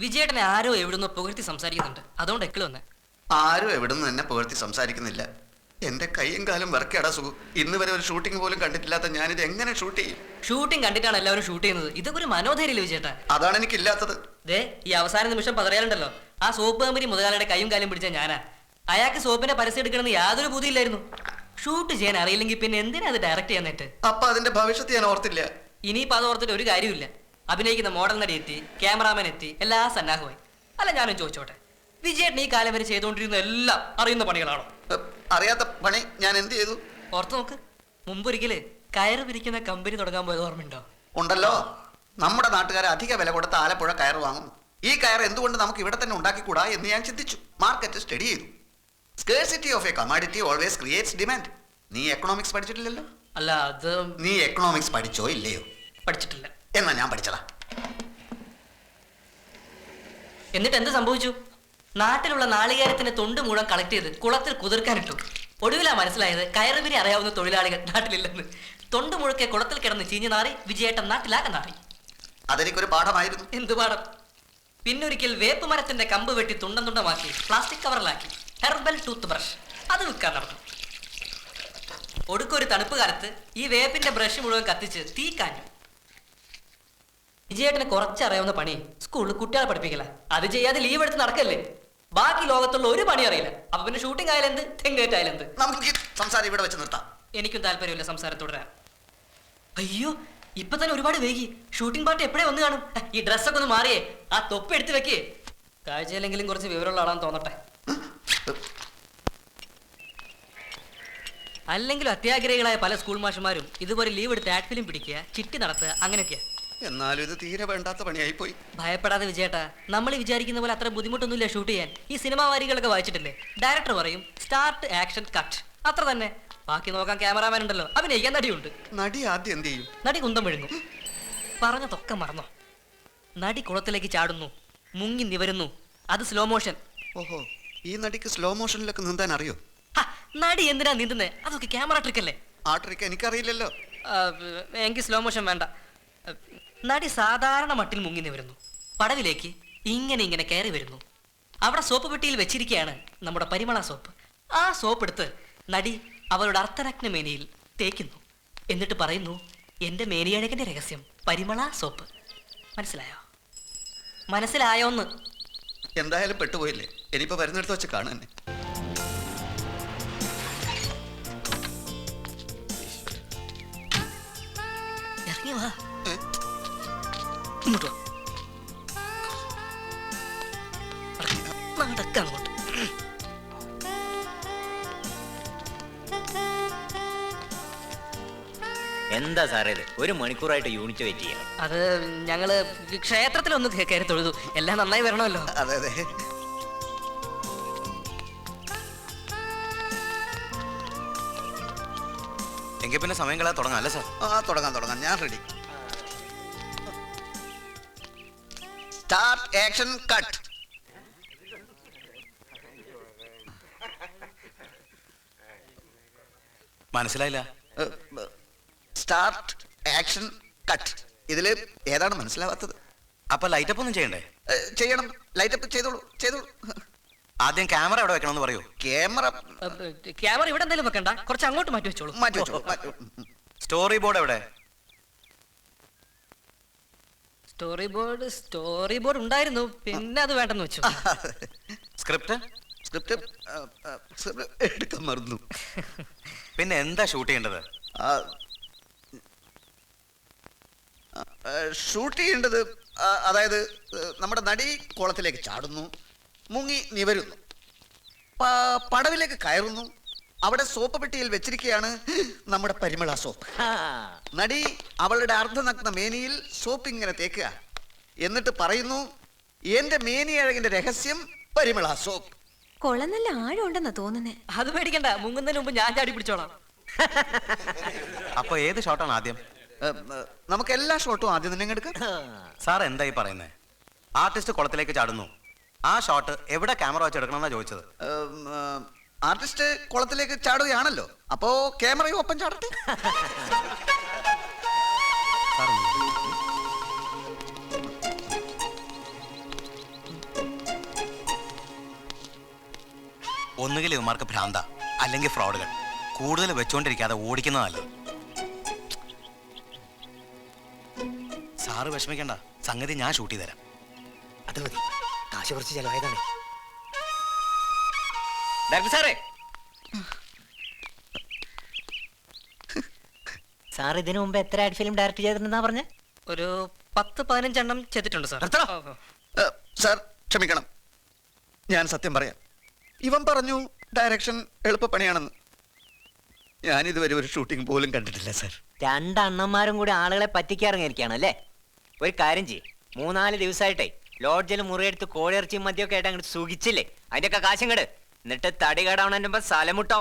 വിജയേട്ടനെ ആരോ എവിടുന്നോ പുകഴ്ത്തി സംസാരിക്കുന്നുണ്ട്, അതുകൊണ്ട് എക്കിള് വന്നെ. ആരും എവിടുന്ന് തന്നെ പുകഴ്ത്തി സംസാരിക്കുന്നില്ല. എന്റെ കൈയും കാലും വർക്കടാ സുഖം. ഇന്ന് വരെ ഒരു ഷൂട്ടിംഗ് പോലും കണ്ടിട്ടില്ലാത്ത ഞാനിത് എങ്ങനെ ഷൂട്ട് ചെയ്യും? ഷൂട്ടിംഗ് കണ്ടിട്ടാണ് എല്ലാവരും ഷൂട്ട് ചെയ്യുന്നത്. ഇതൊക്കെ ഒരു മനോധൈര്യമില്ല വിജയേട്ടാ. അതാണ് എനിക്കില്ലാത്തത്. ദേ ഈ അവസാന നിമിഷം പതറിയാലുണ്ടല്ലോ, ആ സോപ്പ് കമ്പനി മുതലാളിയുടെ കൈയും കാലും പിടിച്ച ഞാനാ. അയാൾക്ക് സോപ്പിന്റെ പരസ്യം എടുക്കണമെന്ന് യാതൊരു ബുദ്ധിയില്ലായിരുന്നു. ഷൂട്ട് ചെയ്യാൻ അറിയില്ലെങ്കിൽ പിന്നെ എന്തിനാ അത് ഡയറക്റ്റ് ചെയ്യാന്നിട്ട്? അപ്പൊ അതിന്റെ ഭവിഷ്യത്ത് ഞാൻ ഓർത്തില്ല. ഇനിയിപ്പോ അത് ഓർത്തിട്ട് ഒരു കാര്യമില്ല. അഭിനയിക്കുന്ന മോഡൽ നടി എത്തി, ക്യാമറാമാൻ എത്തി, എല്ലാ സന്നാഹമായി. അല്ല ഞാനും ചോദിച്ചോട്ടെ, വിജയേട്ടൻ ഈ കാലം വരെ ചെയ്തുകൊണ്ടിരുന്ന എല്ലാം അറിയുന്ന പണികളാണോ? അറിയാത്ത പണി ഞാൻ എന്ത് ചെയ്തു? ഓർത്ത് നോക്ക്. മുമ്പൊരിക്കല് കയറ് പിരിക്കുന്ന കമ്പനി തുടങ്ങാൻ പോയത് ഓർമ്മയുണ്ടോ? ഉണ്ടല്ലോ. നമ്മുടെ നാട്ടുകാരെ അധിക വില കൊടുത്ത് ആലപ്പുഴ കയറ് വാങ്ങുന്നു. ഈ കയർ എന്തുകൊണ്ട് നമുക്ക് ഇവിടെ തന്നെ ഉണ്ടാക്കിക്കൂടാ എന്ന് ഞാൻ ചിന്തിച്ചു. മാർക്കറ്റ് സ്റ്റഡി ചെയ്തു. Scarcity of a commodity always creates demand. നീ എക്കണോമിക്സ് പഠിച്ചിട്ടില്ലല്ലോ. അല്ല അത് നീ എക്കണോമിക്സ് പഠിച്ചോ ഇല്ലയോ? പഠിച്ചിട്ടില്ല. എന്നാ ഞാൻ പഠിച്ചതാ. എന്നിട്ട് എന്ത് സംഭവിച്ചു? നാട്ടിലുള്ള നാളികേരത്തിന്റെ തൊണ്ട് മുഴുവൻ കളക്ട് ചെയ്ത് കുളത്തിൽ കുതിർക്കാനിട്ടു. ഒടുവിലാ മനസ്സിലായത് കയറുപിരി അറിയാവുന്ന തൊഴിലാളികൾ നാട്ടിലില്ലെന്ന്. തൊണ്ട് മുഴുക്കെ കുളത്തിൽ കിടന്ന് ചീഞ്ഞു നാറി വിജയേട്ടൻ നാട്ടിലാകെ നാറി. അതെനിക്കൊരു പാഠമായിരുന്നു. എന്ത് പാഠം? പിന്നൊരിക്കൽ വേപ്പ് മരത്തിന്റെ കമ്പ് വെട്ടി തുണ്ടം തുണ്ടമാക്കി പ്ലാസ്റ്റിക് കവറിലാക്കി ഹെർബൽ ടൂത്ത് ബ്രഷ് അത് വിൽക്കാൻ നടന്നു. ഒടുക്കൊരു തണുപ്പ് കാലത്ത് ഈ വേപ്പിന്റെ ബ്രഷ് മുഴുവൻ കത്തിച്ച് തീ കാഞ്ഞു. വിജയേട്ടന് കുറച്ചറിയാവുന്ന പണി സ്കൂളിൽ കുട്ടികളെ പഠിപ്പിക്കല. അത് ചെയ്യാതെ ലീവ് എടുത്ത് നടക്കല്ലേ. ബാക്കി ലോകത്തുള്ള ഒരു പണി അറിയില്ല. അപ്പൊ പിന്നെ ഷൂട്ടിംഗ് ആയാലെന്ത്, തെങ്ങേറ്റായാലെന്ത്? നമുക്ക് സംസാരം ഇവിടെ വെച്ച് നിർത്താം. എനിക്കും താല്പര്യമില്ല സംസാരം തുടരാൻ. അയ്യോ, ഇപ്പൊ തന്നെ ഒരുപാട് വൈകി. ഷൂട്ടിംഗ് പാർട്ടി എപ്പോഴേ വന്ന് കാണും. ഈ ഡ്രസ്സൊക്കെ ഒന്ന് മാറിയേ, ആ തൊപ്പ് എടുത്ത് വെക്കേ. കാഴ്ചയിലെങ്കിലും കുറച്ച് വിവരമുള്ള ആളാന്ന് തോന്നട്ടെ. അല്ലെങ്കിലും അത്യാഗ്രഹികളായ പല സ്കൂൾ മാഷന്മാരും ഇതുപോലെ ലീവ് എടുത്ത് ആഡ് ഫിലിം പിടിക്കുക, ചിട്ടി നടത്തുക, അങ്ങനെയൊക്കെയാ. എന്നാലും ഇത് തീരെ വേണ്ടാത്ത പണിയായി പോയി. ഭയപ്പെടാതെ വിജയേട്ടാ, നമ്മൾ വിചാരിക്കുന്ന പോലെ അത്ര ബുദ്ധിമുട്ടൊന്നുമില്ല ഷൂട്ട് ചെയ്യാൻ. ഈ സിനിമാ വാരികളൊക്കെ വായിച്ചിട്ടില്ലേ? ഡയറക്ടർ പറയും സ്റ്റാർട്ട്, ആക്ഷൻ, കട്ട്, അത്ര തന്നെ. ബാക്കി നോക്കാൻ ക്യാമറാമാൻ ഉണ്ടല്ലോ, അഭിനയിക്കാൻ നടിയുണ്ട്. നടി ആദ്യം എന്ത് ചെയ്യും? നടി കുന്തം വിഴുങ്ങും. പറഞ്ഞതൊക്കെ മറന്നോ? നടി കുളത്തിലേക്ക് ചാടുന്നു, മുങ്ങി നിവരുന്നു, അത് സ്ലോ മോഷൻ. ഓഹോ, ഈ നടിക്ക് സ്ലോ മോഷനിലൊക്കെ നീന്താൻ അറിയോ? നടി എന്തിനാ നീന്തുന്നേ? അതൊക്കെ ക്യാമറ ട്രിക്കല്ലേ. ആ ട്രിക്ക് എനിക്കറിയില്ലല്ലോ. എനിക്ക് സ്ലോ മോഷൻ വേണ്ട. നടി സാധാരണ മട്ടിൽ മുങ്ങി നിവരുന്നു, പടവിലേക്ക് ഇങ്ങനെ ഇങ്ങനെ കയറി വരുന്നു. അവിടെ സോപ്പ് പെട്ടിയിൽ വെച്ചിരിക്കുകയാണ് നമ്മുടെ പരിമള സോപ്പ്. ആ സോപ്പ് എടുത്ത് നടി അവളുടെ അർദ്ധനഗ്ന മേനിയിൽ തേക്കുന്നു. എന്നിട്ട് പറയുന്നു, എന്റെ മേനിയഴകന്റെ രഹസ്യം പരിമള സോപ്പ്. മനസ്സിലായോ? മനസ്സിലായോന്ന്? എന്തായാലും പെട്ടുപോയില്ലേ. ഇനിയിപ്പോ വരുന്നിടത്ത് വെച്ച് കാണാൻ. ഇറങ്ങി വാ, ഇങ്ങോട്ട് വാ, നടക്കങ്ങോട്ട്. എന്താ സാറേ ഇത്? ഒരു മണിക്കൂറായിട്ട് യൂണിറ്റ് വെയിറ്റ് ചെയ്യാം. അത് ഞങ്ങള് ക്ഷേത്രത്തിലൊന്ന് കയറി തൊഴുതു. എല്ലാം നന്നായി വരണമല്ലോ. അതെ അതെ. എങ്കിൽ പിന്നെ സമയം കളയാൻ തുടങ്ങാം അല്ലേ സാർ? തുടങ്ങാം. ഞാൻ റെഡി. Start, action, cut. മനസ്സിലായില്ല. Start, action, cut. ഇതില് ഏതാണ് മനസ്സിലാവാത്തത്? അപ്പൊ ലൈറ്റപ്പ് ഒന്നും ചെയ്യണ്ടേ? ചെയ്യണം. ലൈറ്റപ്പ് ചെയ്തോളൂ. ആദ്യം ക്യാമറ എവിടെ വെക്കണമെന്ന് പറയൂ. ക്യാമറ ഇവിടെ എന്തായാലും വെക്കണ്ട, കുറച്ച് അങ്ങോട്ട് മാറ്റി വെച്ചോളൂ. സ്റ്റോറി ബോർഡ് എവിടെ? സ്റ്റോറി ബോർഡ് ഉണ്ടായിരുന്നു, പിന്നെ അത് വേണ്ടെന്ന് വെച്ചു. സ്ക്രിപ്റ്റ് എടുക്കാൻ മറന്നു. പിന്നെ എന്താ ഷൂട്ട് ചെയ്യേണ്ടത്? ഷൂട്ട് ചെയ്യേണ്ടത് അതായത് നമ്മുടെ നടി കുളത്തിലേക്ക് ചാടുന്നു, മുങ്ങി നിവരുന്നു, പടവിലേക്ക് കയറുന്നു, അവിടെ സോപ്പ് പെട്ടിയിൽ വെച്ചിരിക്കുകയാണ് നമ്മുടെ പരിമള സോപ്പ്. നടി അവളുടെ അർദ്ധനഗ്ന മേനിയിൽ സോപ്പ് ഇങ്ങനെ തേക്കുക. എന്നിട്ട് പറയുന്നു, എന്റെ മേനിയഴകിന്റെ രഹസ്യം പരിമള സോപ്പ്. കൊളം നല്ല ആഴമുണ്ടെന്നാ തോന്നുന്നേ. അത് പേടിക്കണ്ട, മുങ്ങുന്നതിന് മുമ്പ് ഞാൻ ചാടി പിടിച്ചോളാം. അപ്പൊ ഏത് ഷോട്ടാണ് ആദ്യം? നമുക്ക് എല്ലാ ഷോട്ടും ആദ്യം തന്നെ എടുക്കാം. സാർ എന്തായി പറയുന്നേ? ആർട്ടിസ്റ്റ് കുളത്തിലേക്ക് ചാടുന്നു, ആ ഷോട്ട് എവിടെ ക്യാമറ വെച്ച് എടുക്കണമെന്നാ ചോദിച്ചത്. ആർട്ടിസ്റ്റ് കുളത്തിലേക്ക് ചാടുകയാണല്ലോ, അപ്പോ ക്യാമറയും ഒപ്പം ചാടട്ടെ. ഒന്നുകിൽ ഇവന്മാർക്ക് ഭ്രാന്ത അല്ലെങ്കിൽ ഫ്രോഡുകൾ. കൂടുതൽ വെച്ചുകൊണ്ടിരിക്കാതെ ഓടിക്കുന്നതല്ല. സാറ് വിഷമിക്കണ്ട, സംഗതി ഞാൻ ഷൂട്ട് ചെയ്ത് തരാം. അത് മതി, കാശ് കുറച്ച് ചെലവായതാണ്. ഡയറക്ടർ സാറേ, സാർ ഇതിനു മുമ്പ് എത്ര ആഡ് ഫിലിം ഡയറക്ട് ചെയ്തിട്ടുണ്ടെന്നാ പറഞ്ഞ? ഒരു 10-15 എണ്ണം ചെയ്തിട്ടുണ്ട് സാർ. നിർത്തടാ. ഓ, ഓ. സാർ ക്ഷമിക്കണം, ഞാൻ സത്യം പറയാം. ഇവൻ പറഞ്ഞു ഡയറക്ഷൻ എളുപ്പപ്പണിയാണെന്ന്. ഞാനിതുവരെ ഒരു ഷൂട്ടിംഗ് പോലും കണ്ടിട്ടില്ല സാർ. രണ്ടണ്ണന്മാരും കൂടി ആളുകളെ പറ്റിക്കാറിങ്ങിയിരിക്കുകയാണ് അല്ലേ? ഒരു കാര്യം ചെയ്യ്, 3-4 ദിവസമായിട്ടേ ലോഡ്ജിൽ മുറിയെടുത്ത് കോഴിയിറച്ചിയും മദ്യമൊക്കെ ആയിട്ട് അങ്ങോട്ട് സുഖിച്ചില്ലേ, അതിൻ്റെയൊക്കെ കാശും കെട്. എന്നിട്ട് തടി കേടാവണതിൻ്റെ സ്ഥലം മുട്ടോ.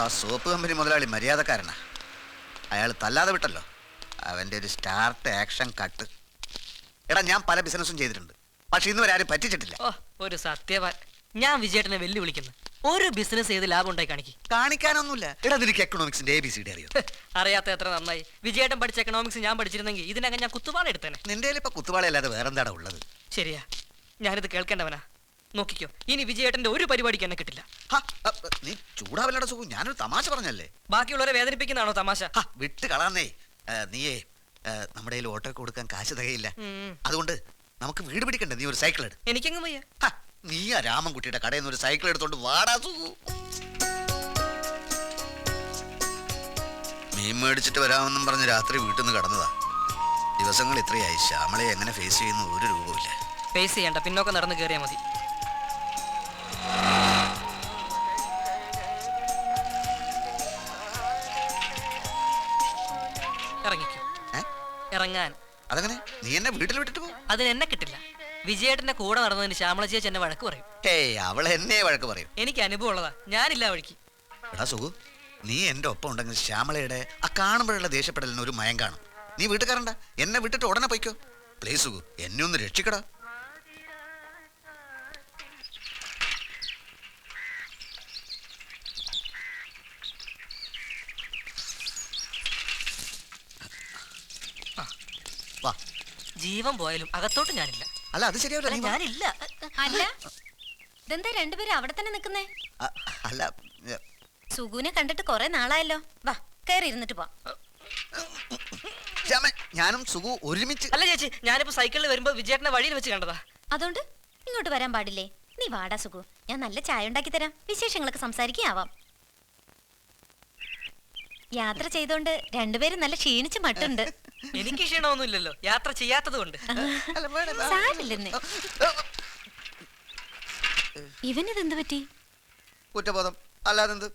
ആ സോപ്പ് കമ്പനി മുതലാളി മര്യാദക്കാരനാ. അയാൾ തല്ലാതെ വിട്ടല്ലോ. അവൻ്റെ ഒരു സ്റ്റാർട്ട് ആക്ഷൻ കട്ട്. എടാ, ഞാൻ പല ബിസിനസ്സും ചെയ്തിട്ടുണ്ട്, പക്ഷെ ഇന്നുവരെ ആരും പറ്റിച്ചിട്ടില്ല. ഓ, ഒരു സത്യവാൻ. ഞാൻ വിജയേട്ടനെ വെല്ലുവിളിക്കുന്നു. ഒരു ബിസിനസ് ചെയ്ത് ലാഭം ഉണ്ടായി കാണിക്കും. കാണിക്കാനൊന്നുമില്ല. എടാ, നിനക്ക് എക്കണോമിക്സിന്റെ ABCD അറിയോ? അറിയാത്ത എത്ര നന്നായി. വിജയേട്ടൻ പഠിച്ച എക്കണോമിക്സ് ഞാൻ പഠിച്ചിരുന്നെങ്കിൽ ഇതിനകം ഞാൻ കുത്തുപാള എടുത്തേനെ. നിന്റെ ഇപ്പൊ കുത്തുവാളയല്ലാതെ വേറെന്താടാ ഉള്ളത്? ശരിയാ, ഞാനിത് കേൾക്കേണ്ടവനാ. നോക്കിക്കോ, ഇനി വിജയേട്ടന്റെ ഒരു പരിപാടിക്ക് എന്നെ കിട്ടില്ല. ഹ, നീ ചൂടാവല്ലട സുഖം, ഞാനൊരു തമാശ പറഞ്ഞല്ലേ. ബാക്കിയുള്ളവരെ വേദനിപ്പിക്കുന്നതാണോ തമാശ? വിട്ട് കളാന്നേ. നീയേ നമ്മുടെ കയ്യിൽ ഓട്ടോ കൊടുക്കാൻ കാശ് തികയില്ല. അതുകൊണ്ട് നമുക്ക് വീട് പിടിക്കണ്ടേ? നീ ഒരു സൈക്കിൾ എടു. എനിക്കെങ്ങും വയ്യ. നീ ആ രാമൻകുട്ടിയുടെ കടയിൽ നിന്ന് ഒരു സൈക്കിൾ എടുത്തോണ്ട് വാടാ സുഖു. മീൻ മേടിച്ചിട്ട് വരാമെന്നും പറഞ്ഞ് രാത്രി വീട്ടിൽ നിന്ന് കടന്നതാ. ദിവസങ്ങൾ ഇത്രയായി. ശ്യാമളയെ എങ്ങനെ ഫേസ് ചെയ്യുന്ന ഒരു രൂപമില്ല. ഫേസ് ചെയ്യണ്ട, പിന്നോക്കെ നടന്ന് കയറിയാൽ മതി. ഇറങ്ങിക്കോ. ഇറങ്ങാൻ. അതങ്ങനെ നീ എന്നെ വീട്ടിൽ വിട്ടിട്ട് പോ. അതിന് എന്നെ കിട്ടില്ല. വിജയേട്ടന്റെ കൂടെ നടന്നതിന് ശ്യാമള ചേച്ചി എന്നെ വഴക്ക് പറയും. ഏയ്, അവൾ എന്നെ വഴക്ക് പറയും. എനിക്ക് അനുഭവം ഉള്ളതാ, ഞാനില്ല വഴിക്ക്. എടാ സുഖു, നീ എന്റെ ഒപ്പം ഉണ്ടെങ്കിൽ ശ്യാമളയുടെ ആ കാണുമ്പോഴുള്ള ദേഷ്യപ്പെടലിന് ഒരു മയം കാണും. നീ വീട്ടിൽ കയറണ്ട, എന്നെ വിട്ടിട്ട് ഉടനെ പോയിക്കോ. പ്ലീസ് സുഖു, എന്നെ ഒന്ന് രക്ഷിക്കടാ. വാ. ജീവൻ പോയാലും അകത്തോട്ട് ഞാനില്ല. അല്ല, അത് ശരിയാവില്ല. നീ വാ. ഞാനില്ല. അല്ല, ഇതെന്താ രണ്ടുപേരും അവിടെ തന്നെ നിക്കുന്നേ? അല്ല, സുഗുനെ കണ്ടിട്ട് കൊറേ നാളായല്ലോ. വാ, കയറി ഇരുന്നിട്ട് പോ. ശ്യാമ, ഞാനും സുഖു ഒരുമിച്ച്. അല്ല ചേച്ചി, ഞാനിപ്പോ സൈക്കിളിൽ വരുമ്പോ വിജയേട്ടനെ വഴിയിൽ വെച്ച് കണ്ടതാ. അതുകൊണ്ട് ഇങ്ങോട്ട് വരാൻ പാടില്ലേ? നീ വാടാ സുഗു, ഞാൻ നല്ല ചായ ഉണ്ടാക്കി തരാം. വിശേഷങ്ങളൊക്കെ സംസാരിക്കാവാം. യാത്ര ചെയ്തോണ്ട് രണ്ടുപേരും നല്ല ക്ഷീണിച്ച് മട്ടുണ്ട്. എനിക്ക് ക്ഷീണമൊന്നുമില്ലല്ലോ, യാത്ര ചെയ്യാത്തത് കൊണ്ട്. സാരില്ലെന്നേ. ഇവനിതെന്ത് പറ്റി? കുറ്റബോധം അല്ലാതെന്ത്.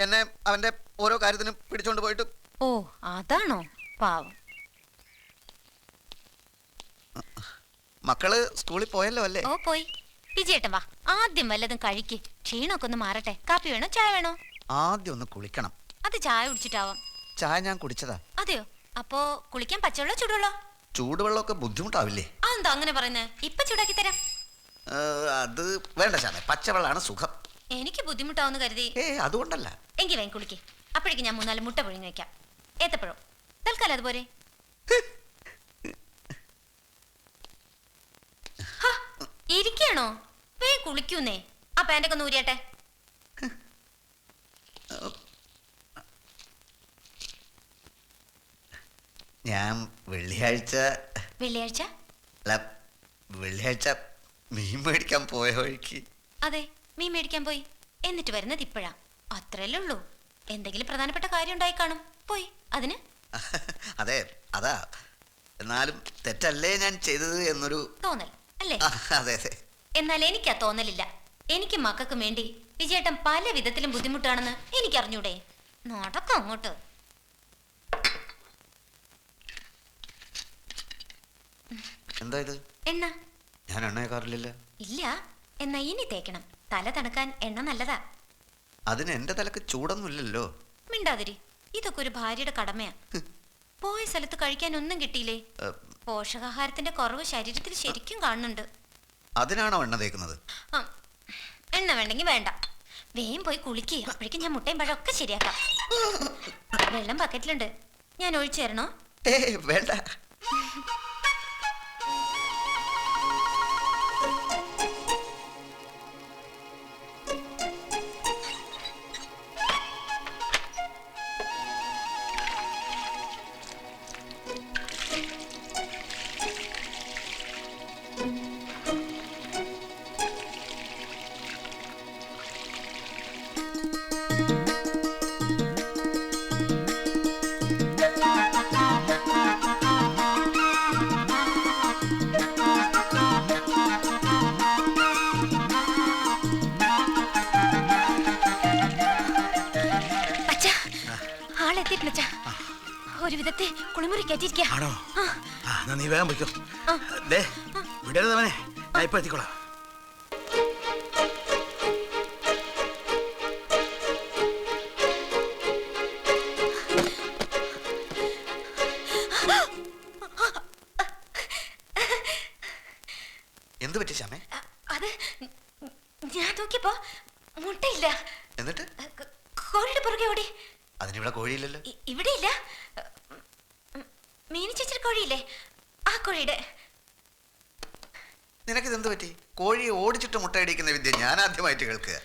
എന്നെ അവന്റെ ഓരോ കാര്യത്തിനും പിടിച്ചോണ്ട് പോയിട്ട്. ഓ, അതാണോ? പാവം. മക്കള് സ്കൂളിൽ പോയല്ലോ അല്ലേ? ഓ, പോയി. വിജയേട്ടൻ വാ, ആദ്യം വല്ലതും കഴിക്ക്. ക്ഷീണമൊക്കെ ഒന്ന് മാറട്ടെ. കാപ്പി വേണോ ചായ വേണോ? ആദ്യം ഒന്ന് കുളിക്കണം. അത് ചായ കുടിച്ചിട്ടാവാം. ചായ ഞാൻ കുടിച്ചതാ. അതെയോ? അപ്പോ കുളിക്കാൻ പച്ചവെള്ളോ ചൂടുവെള്ളോ? ചൂടുവെള്ളമൊക്കെ ബുദ്ധിമുട്ടാവില്ലേ? അതെന്താ അങ്ങനെ പറയുന്നത്? ഇപ്പൊ ചൂടാക്കി തരാം. അത് വേണ്ട ശ്യാമേ, പച്ചവെള്ളമാണ് സുഖം. എനിക്ക് ബുദ്ധിമുട്ടാവുന്ന കരുതി. അതുകൊണ്ടല്ല. എങ്കിൽ വേഗം കുളിക്ക്. അപ്പോഴേക്കും ഞാൻ 3-4 മുട്ട പുഴുങ്ങി വെക്കാം. ഏത്തപ്പഴം തൽക്കാലം അതുപോലെ. ഇരിക്കണോ? വേഗം കുളിക്കൂന്നേ. ആ പാൻ്റൊക്കെ ഒന്ന് ഊരിയട്ടെ. ഞാൻ വെള്ളിയാഴ്ച അല്ല, വെള്ളിയാഴ്ച മീൻ മേടിക്കാൻ പോയ വഴിക്ക്. അതെ, മീൻ മേടിക്കാൻ പോയി. എന്നിട്ട് വരുന്നത് ഇപ്പോഴാ. അത്രയല്ലേ ഉള്ളൂ. എന്തെങ്കിലും പ്രധാനപ്പെട്ട കാര്യം ഉണ്ടായി കാണും. പോയി അതിന്. അതെ, അതാ. എന്നാലും തെറ്റല്ലേ ഞാൻ ചെയ്തത് എന്നൊരു തോന്നൽ അല്ലേ? അതെ അതെ. എന്നാൽ എനിക്കാ തോന്നലില്ല. എനിക്ക് മക്കൾക്കും വേണ്ടി വിജയേട്ടൻ പല വിധത്തിലും ബുദ്ധിമുട്ടാണെന്ന് എനിക്കറിഞ്ഞൂടെ? നടക്കാം അങ്ങോട്ട്. എന്താ ഇത്? എണ്ണ. ഞാൻ എണ്ണയെ കാറിലില്ല. ഇല്ല, എന്നാ ഇനി തേക്കണം. തല തണുക്കാൻ എണ്ണ നല്ലതാ. അതിന് എന്റെ തലക്ക് ചൂടൊന്നുമില്ലല്ലോ. മിണ്ടാതിരി, ഇതൊക്കെ ഒരു ഭാര്യയുടെ കടമയാ. പോയ സ്ഥലത്ത് കഴിക്കാൻ ഒന്നും കിട്ടിയില്ലേ? പോഷകാഹാരത്തിന്റെ കുറവ് ശരീരത്തിൽ ശരിക്കും കാണുന്നുണ്ട്. അതിനാണോ എണ്ണ തേക്കുന്നത്? ആ, എണ്ണ വേണ്ടെങ്കിൽ വേണ്ട. വേഗം പോയി കുളിക്കുക. അപ്പോഴേക്കും ഞാൻ മുട്ടയും പഴം ഒക്കെ ശരിയാക്കാം. വെള്ളം ബക്കറ്റിലുണ്ട്, ഞാൻ ഒഴിച്ചു തരണോ? വേണ്ട. ഒരു വിധത്തെ കുളിമുറി കയറ്റിയിരിക്കുക. ആണോ? നീ വേഗം പോയിക്കോ. വിടരുതവനെ, ഞാൻ ഇപ്പൊ എത്തിക്കോളാം. എന്ത് പറ്റി ശ്യാമേ? അത് ഞാൻ നോക്കിയപ്പോ മുട്ടയില്ല. എന്നിട്ട് കോഴിയുടെ പുറകെ ഓടി. അതിനിവിടെ കോഴിയില്ലല്ലോ. ഇവിടെ ഇല്ല. മീനിച്ചേച്ചിയുടെ കോഴിയില്ലേ, ആ കോഴിയുടെ. നിനക്കിതെന്ത് പറ്റി? കോഴിയെ ഓടിച്ചിട്ട് മുട്ടയടിക്കുന്ന വിദ്യ ഞാൻ ആദ്യമായിട്ട് കേൾക്കുക.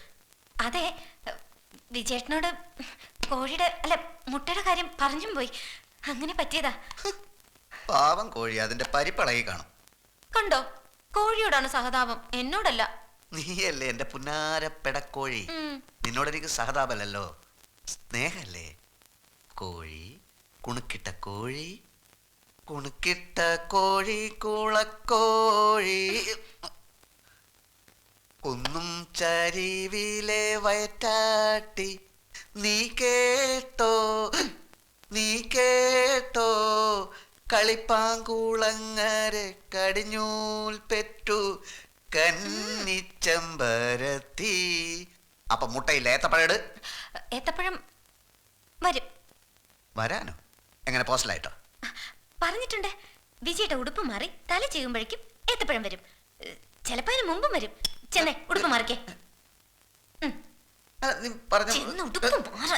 അതെ, വിജയേട്ടനോട് കോഴിയുടെ അല്ല മുട്ടയുടെ കാര്യം പറഞ്ഞും പോയി, അങ്ങനെ പറ്റിയതാ. പാവം കോഴി അതിന്റെ പരിപ്പളകി കാണും. കണ്ടോ, കോഴിയോടാണ് സഹതാപം, എന്നോടല്ല. നീയല്ലേ എന്റെ പുന്നാരപ്പെടക്കോഴി. നിന്നോടെനിക്ക് സഹതാപമല്ലല്ലോ, സ്നേഹല്ലേ. കോഴി, കുണുക്കിട്ട കോഴി, കുണുക്കിട്ട കോഴി, കുളക്കോഴി, കുന്നും ചരിവിലെ വയറ്റാട്ടി, നീ കേട്ടോ, നീ കേട്ടോ, കളിപ്പാങ്കുളങ്ങരെ കടിഞ്ഞൂൽ പെറ്റു കന്നിച്ചമ്പരത്തി. അപ്പൊ മുട്ടയില്ല, ഏത്തപ്പഴം. ഏത്തപ്പഴം വരും. വരാനോ? എങ്ങനെ, പോസ്റ്റലായിട്ടോ? പറഞ്ഞിട്ടുണ്ട്. വിജയുടെ ഉടുപ്പ് മാറി തല ചെയ്യുമ്പോഴേക്കും ഏത്തപ്പഴം വരും. ചിലപ്പോ അതിന് മുമ്പും വരും. ചെന്നേ ഉടുപ്പ് മാറിക്കേ. ചെന്ന് ഉടുപ്പ് മാറ.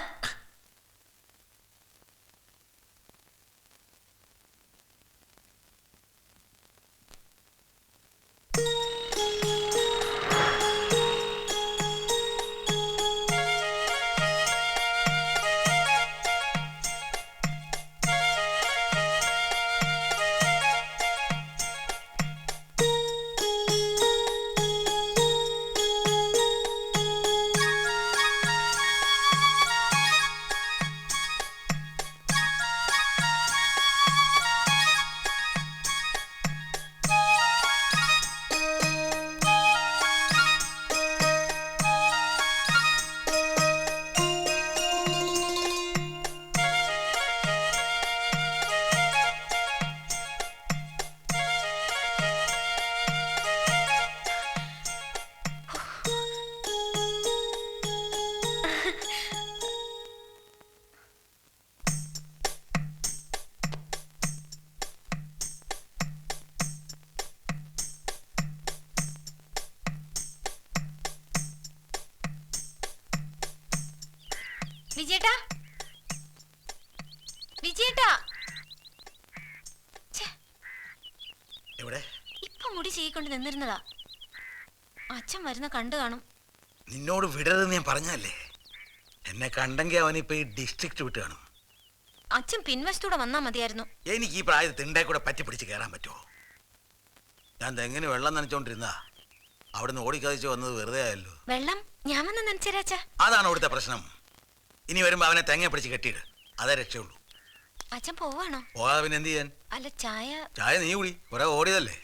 വിജയേട്ടാ, വിജയേട്ടാ. എവിടെ? ഇപ്പൊ മുടി ചെയ്യിക്കൊണ്ട് നിന്നിരുന്നതാ. അച്ഛൻ വരുന്ന കണ്ടു കാണും. നിന്നോട് വിടരുതെന്ന് ഞാൻ പറഞ്ഞല്ലേ. എന്നെ കണ്ടെങ്കിൽ അവനിപ്പോ ഈ ഡിസ്ട്രിക്ട് വിട്ട് കാണും. അച്ഛൻ പിൻവശത്തൂടെ വന്നാ മതിയായിരുന്നു. എനിക്ക് ഈ പ്രായത്തിൽ തിണ്ടേ കൂടെ പറ്റി പിടിച്ച് കയറാൻ പറ്റുമോ? ഞാൻ തെങ്ങിന് വെള്ളം നനച്ചോണ്ടിരുന്നാ അവിടുന്ന് ഓടിക്കതിച്ച് വന്നത് വെറുതെ ആയല്ലോ. വെള്ളം ഞാൻ വന്ന് നനച്ചേരാച്ചാ. അതാണ് അവിടുത്തെ പ്രശ്നം. ഇനി വരുമ്പോ അവനെ തെങ്ങ പിടിച്ച് കെട്ടിയിട്, അതേ രക്ഷയുള്ളൂ. അച്ഛൻ പോവാണോ? പോകാതെ പിന്നെ എന്ത് ചെയ്യാൻ? അല്ല, ചായ. ചായ നീ കുടി, കുറെ ഓടിയതല്ലേ.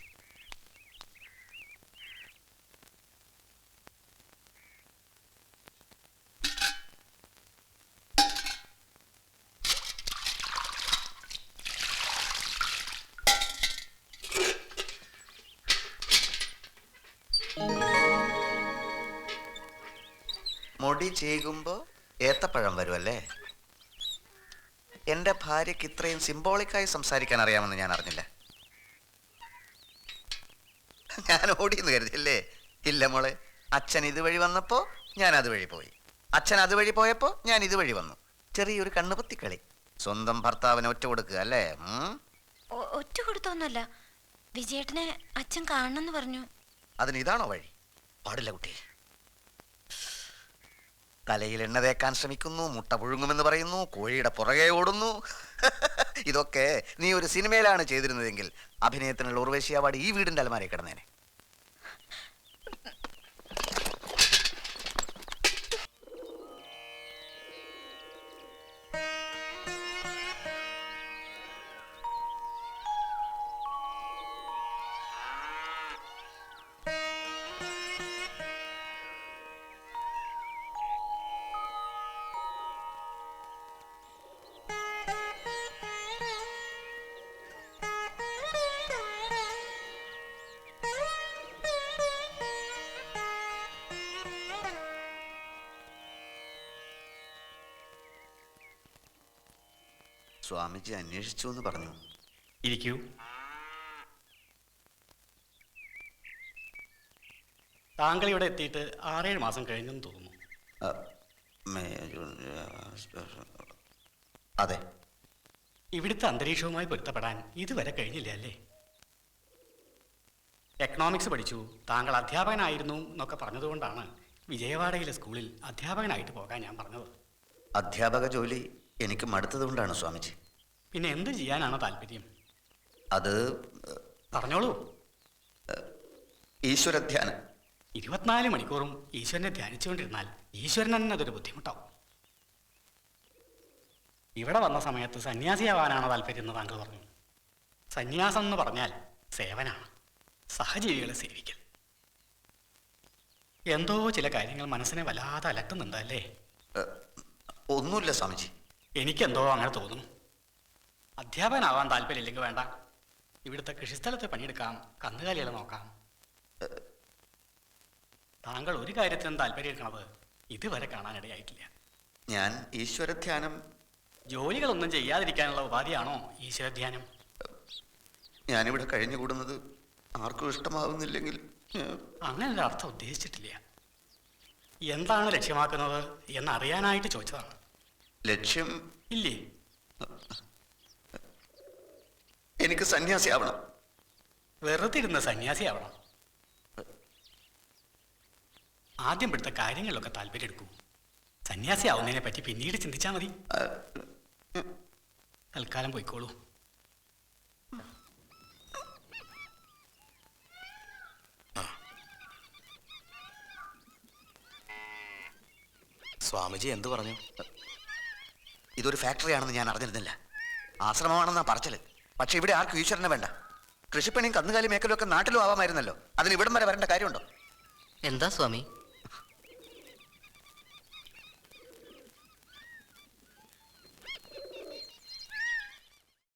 പൊടി ചേകുമ്പോ ഏത്തപ്പഴം വരുമല്ലേ? എന്റെ ഭാര്യയ്ക്ക് ഇത്രയും സിംബോളിക്കായി സംസാരിക്കാൻ അറിയാമെന്ന് ഞാൻ അറിഞ്ഞില്ല. ഞാൻ ഓടിയെന്ന് കരുതില്ലേ? ഇല്ല മോളെ, അച്ഛൻ ഇതുവഴി വന്നപ്പോ ഞാൻ അതുവഴി പോയി, അച്ഛൻ അതുവഴി പോയപ്പോ ഞാൻ ഇതുവഴി വന്നു. ചെറിയൊരു കണ്ണുപത്തിക്കളി. സ്വന്തം ഭർത്താവിനെ ഒറ്റ കൊടുക്കുക അല്ലേ? ഒറ്റ കൊടുത്തൊന്നുമല്ല, വിജയേട്ടനെ അച്ഛൻ കാണണമെന്ന് പറഞ്ഞു. അതിന് ഇതാണോ വഴി? പാടില്ല കുട്ടി. തലയിൽ എണ്ണ തേക്കാൻ ശ്രമിക്കുന്നു, മുട്ട പുഴുങ്ങുമെന്ന് പറയുന്നു, കോഴിയുടെ പുറകെ ഓടുന്നു. ഇതൊക്കെ നീ ഒരു സിനിമയിലാണ് ചെയ്തിരുന്നതെങ്കിൽ അഭിനയത്തിനുള്ള ഉർവശി അവാർഡ് ഈ വീടിന്റെ അലമാരയിൽ കിടന്നേനെ. സ്വാമിജി അന്വേഷിച്ചു എന്ന് പറഞ്ഞു. ഇരിക്കൂ. താങ്കൾ ഇവിടെ എത്തിയിട്ട് 6-7 മാസം കഴിഞ്ഞെന്ന് തോന്നുന്നു. അതെ. ഇവിടുത്തെ അന്തരീക്ഷവുമായി പൊരുത്തപ്പെടാൻ ഇതുവരെ കഴിഞ്ഞില്ല അല്ലേ? എക്കണോമിക്സ് പഠിച്ചു, താങ്കൾ അധ്യാപകനായിരുന്നു എന്നൊക്കെ പറഞ്ഞതുകൊണ്ടാണ് വിജയവാഡയിലെ സ്കൂളിൽ അധ്യാപകനായിട്ട് പോകാൻ ഞാൻ പറഞ്ഞത്. അധ്യാപക ജോലി എനിക്ക് മടുത്തതുകൊണ്ടാണ് സ്വാമിജി. പിന്നെ എന്ത് ചെയ്യാനാണ് താല്പര്യം? അത് പറഞ്ഞോളൂ. ഈശ്വരധ്യാനം. 24 മണിക്കൂറും ഈശ്വരനെ ധ്യാനിച്ചുകൊണ്ടിരുന്നാൽ ഈശ്വരൻ തന്നെ അതൊരു ബുദ്ധിമുട്ടാവും. ഇവിടെ വന്ന സമയത്ത് സന്യാസിയാവാനാണ് താല്പര്യം എന്ന് താങ്കൾ പറഞ്ഞു. സന്യാസം എന്ന് പറഞ്ഞാൽ സേവനാണ്, സഹജീവികളെ സേവിക്കൽ. എന്തോ ചില കാര്യങ്ങൾ മനസ്സിനെ വല്ലാതെ അലട്ടുന്നുണ്ട് അല്ലേ? ഒന്നുമില്ല സ്വാമിജി. എനിക്കെന്തോ അങ്ങനെ തോന്നുന്നു. അധ്യാപകനാവാൻ താല്പര്യമില്ലെങ്കിൽ വേണ്ട, ഇവിടുത്തെ കൃഷിസ്ഥലത്ത് പണിയെടുക്കാം, കന്നുകാലികളെ നോക്കാം. താങ്കൾ ഒരു കാര്യത്തിനും താല്പര്യം എടുക്കണത് ഇതുവരെ കാണാനിടയായിട്ടില്ല. ഞാൻ ഈശ്വരധ്യാനം. ജോലികളൊന്നും ചെയ്യാതിരിക്കാനുള്ള ഉപാധിയാണോ ഈശ്വരധ്യാനം? ഞാനിവിടെ കഴിഞ്ഞുകൂടുന്നത് ആർക്കും ഇഷ്ടമാവുന്നില്ലെങ്കിൽ അങ്ങനെ ഒരു അർത്ഥം ഉദ്ദേശിച്ചിട്ടില്ല. എന്താണ് ലക്ഷ്യമാക്കുന്നത് എന്നറിയാനായിട്ട് ചോദിച്ചതാണ്. ലക്ഷ്യം ഇല്ലേ? എനിക്ക് സന്യാസിയാവണം. വെറുതെ ഇരുന്ന് സന്യാസിയാവണം. ആദ്യം ഇവിടുത്തെ കാര്യങ്ങളിലൊക്കെ താല്പര്യം എടുക്കൂ. സന്യാസിയാവുന്നതിനെ പറ്റി പിന്നീട് ചിന്തിച്ചാൽ മതി. തൽക്കാലം പോയിക്കോളൂ. സ്വാമിജി എന്തു പറഞ്ഞു? ഇതൊരു ഫാക്ടറിയാണെന്ന് ഞാൻ അറിഞ്ഞിരുന്നില്ല. ആശ്രമമാണെന്നാ പറച്ചല്. പക്ഷെ ഇവിടെ ആർക്കും ഈശ്വരനെ വേണ്ട. കൃഷിപ്പണിയും കന്നുകാലി മേക്കലും ഒക്കെ നാട്ടിലും ആവാമായിരുന്നല്ലോ. അതിന് ഇവിടം വരെ വരേണ്ട കാര്യമുണ്ടോ? എന്താ സ്വാമി?